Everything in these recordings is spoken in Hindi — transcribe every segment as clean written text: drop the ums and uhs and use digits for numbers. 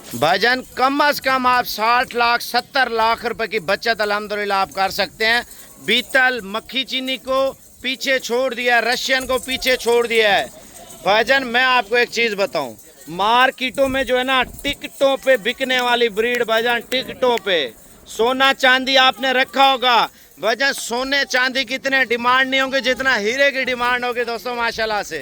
भाईजान कम अज़ कम आप 60 लाख 70 लाख रुपए की बचत अल्हम्दुलिल्लाह आप कर सकते हैं। बीतल मक्खी चीनी को पीछे छोड़ दिया है, रशियन को पीछे छोड़ दिया है। भाईजान मैं आपको एक चीज़ बताऊं, मार्केटों में जो है ना टिकटों पे बिकने वाली ब्रीड भाईजान, टिकटों पे सोना चांदी आपने रखा होगा भाईजान, सोने चांदी की इतने डिमांड नहीं होंगे जितना हीरे की डिमांड होगी दोस्तों माशाल्लाह से।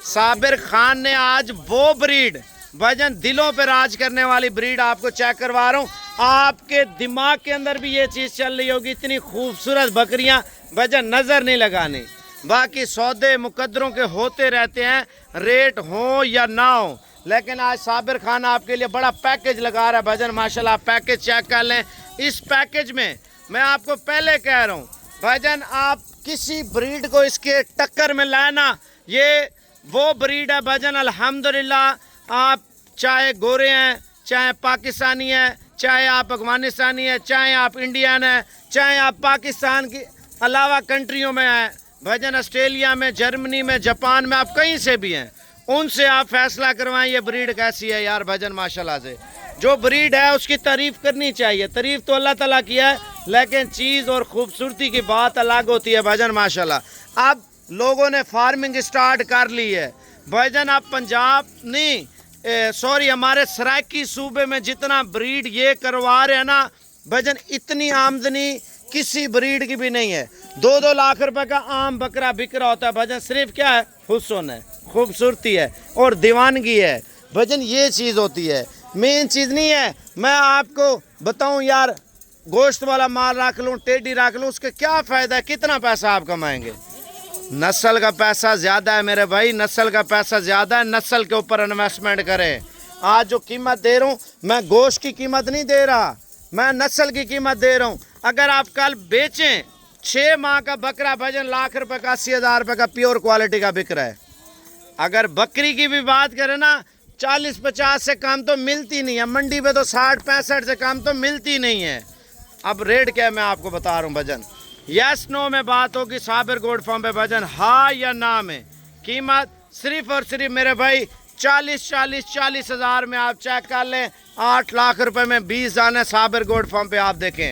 साबिर खान ने आज वो ब्रीड भाईजान दिलों पे राज करने वाली ब्रीड आपको चेक करवा रहा हूँ। आपके दिमाग के अंदर भी ये चीज़ चल रही होगी, इतनी खूबसूरत बकरियां भाईजान नज़र नहीं लगानी। बाकी सौदे मुकद्दरों के होते रहते हैं, रेट हो या ना हो, लेकिन आज साबिर खान आपके लिए बड़ा पैकेज लगा रहा है भाईजान माशाल्लाह। पैकेज चेक कर लें। इस पैकेज में मैं आपको पहले कह रहा हूँ भाईजान, आप किसी ब्रीड को इसके टक्कर में लाना, ये वो ब्रीड है भाईजान अल्हम्दुलिल्लाह। आप चाहे गोरे हैं, चाहे पाकिस्तानी हैं, चाहे आप अफगानिस्तानी हैं, चाहे आप इंडियन हैं, चाहे आप पाकिस्तान के अलावा कंट्रियों में हैं भाईजान, ऑस्ट्रेलिया में, जर्मनी में, जापान में, आप कहीं से भी हैं, उनसे आप फैसला करवाएं ये ब्रीड कैसी है यार भाईजान माशाल्लाह से। जो ब्रीड है उसकी तारीफ़ करनी चाहिए, तारीफ़ तो अल्लाह ताला की है, लेकिन चीज़ और ख़ूबसूरती की बात अलग होती है भाईजान माशाल्लाह। अब लोगों ने फार्मिंग स्टार्ट कर ली है भाईजान। आप पंजाब नहीं सॉरी हमारे सराइकी सूबे में जितना ब्रीड ये करवा रहे हैं ना भाईजान, इतनी आमदनी किसी ब्रीड की भी नहीं है। 2-2 लाख रुपए का आम बकरा बिक रहा होता है भाईजान, सिर्फ क्या है, हुस्न है, खूबसूरती है और दीवानगी है भाईजान, ये चीज़ होती है, मेन चीज़ नहीं है। मैं आपको बताऊं यार, गोश्त वाला माल रख लूँ, टेडी रख लूँ, उसके क्या फ़ायदा है, कितना पैसा आप कमाएंगे। नस्ल का पैसा ज़्यादा है मेरे भाई, नस्ल का पैसा ज़्यादा है, नस्ल के ऊपर इन्वेस्टमेंट करें। आज जो कीमत दे रहा हूँ मैं गोश्त की कीमत नहीं दे रहा, मैं नस्ल की कीमत दे रहा हूँ। अगर आप कल बेचें 6 माह का बकरा भाईजान लाख रुपए का, 80,000 रुपये का प्योर क्वालिटी का बिक रहा है। अगर बकरी की भी बात करें ना 40-50 से कम तो मिलती नहीं है, मंडी में तो 60-65 से कम तो मिलती नहीं है। अब रेट क्या है मैं आपको बता रहा हूँ भाईजान, यस नो में बात होगी साबिर गोट फार्म पे भाईजान, हाँ या ना में। कीमत सिर्फ और सिर्फ मेरे भाई 40,000 में आप चेक कर लें। 8 लाख रुपए में 20 दाने साबिर गोट फार्म पे आप देखें।